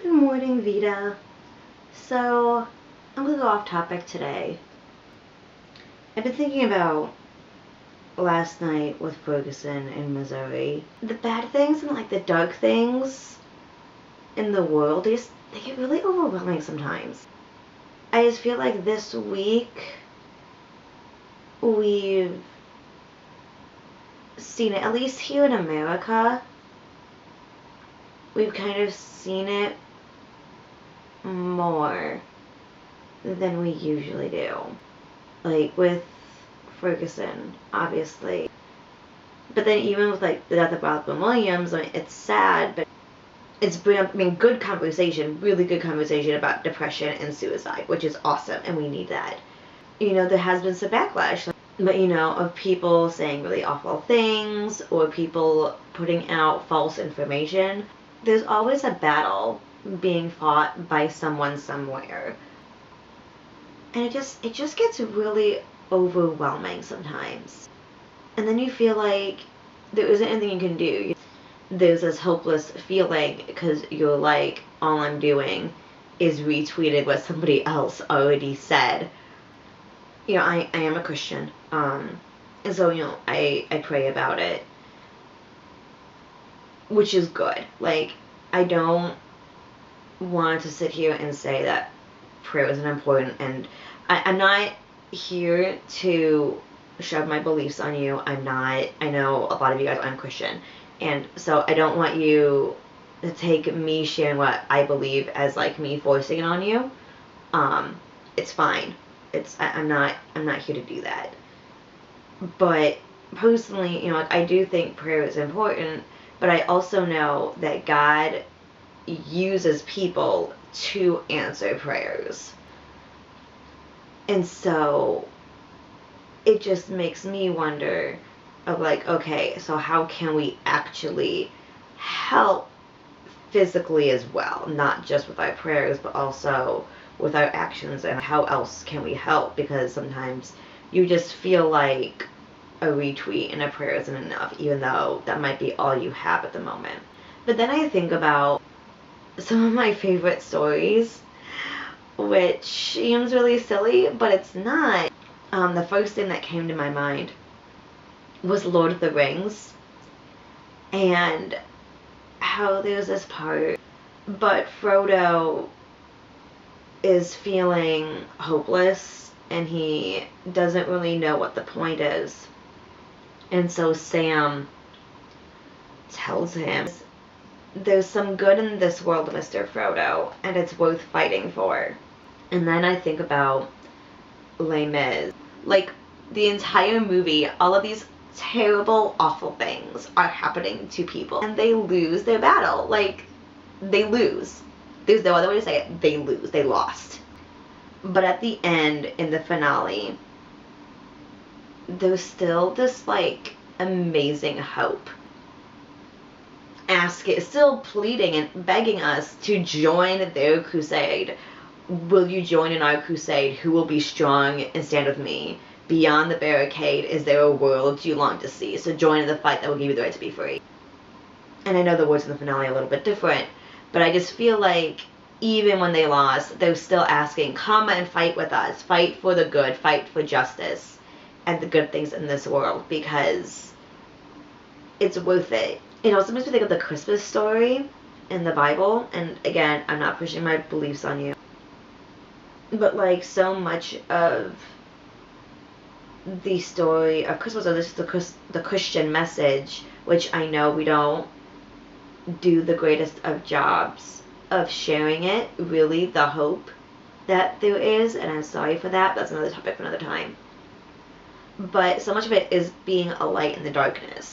Good morning, VEDA. So, I'm gonna go off topic today. I've been thinking about last night with Ferguson in Missouri. The bad things and the dark things in the world, they get really overwhelming sometimes. I just feel like this week we've seen it, at least here in America, we've kind of seen it more than we usually do. Like with Ferguson, obviously. But then even with the death of Robin Williams, it's sad, but it's been, good conversation, really good conversation about depression and suicide, which is awesome, and we need that. There has been some backlash, but of people saying really awful things, or people putting out false information. There's always a battle being fought by someone somewhere. And it just gets really overwhelming sometimes. And then you feel like there isn't anything you can do. There's this hopeless feeling because you're like, all I'm doing is retweeting what somebody else already said. I am a Christian. And so, I pray about it. Which is good. I don't want to sit here and say that prayer isn't important, and I'm not here to shove my beliefs on you. I know a lot of you guys aren't Christian, and so I don't want you to take me sharing what I believe as me forcing it on you. It's fine. I'm not here to do that. But personally, I do think prayer is important, but I also know that God uses people to answer prayers. And so it just makes me wonder of okay, so how can we actually help physically as well, not just with our prayers, but also with our actions, and how else can we help? Because sometimes you just feel like a retweet and a prayer isn't enough, even though that might be all you have at the moment. But then I think about some of my favorite stories, which seems really silly, but it's not. The first thing that came to my mind was Lord of the Rings, and how there's this part, but Frodo is feeling hopeless, and he doesn't really know what the point is. And so Sam tells him, there's some good in this world, Mr. Frodo, and it's worth fighting for. And then I think about Les Mis. The entire movie, all of these terrible, awful things are happening to people, and they lose their battle. They lose. There's no other way to say it. They lose. They lost. But at the end, in the finale, there's still this, amazing hope. Still pleading and begging us to join their crusade. Will you join in our crusade? Who will be strong and stand with me? Beyond the barricade, is there a world you long to see? So join in the fight that will give you the right to be free. And I know the words in the finale are a little bit different, but I just feel like even when they lost, they're still asking, come and fight with us. Fight for the good. Fight for justice and the good things in this world, because it's worth it. Sometimes we think of the Christmas story in the Bible, and again, I'm not pushing my beliefs on you, but so much of the story of Christmas, or this is the Christian message, which I know we don't do the greatest of jobs of sharing it, really, the hope that there is, and I'm sorry for that. That's another topic for another time. But so much of it is being a light in the darkness.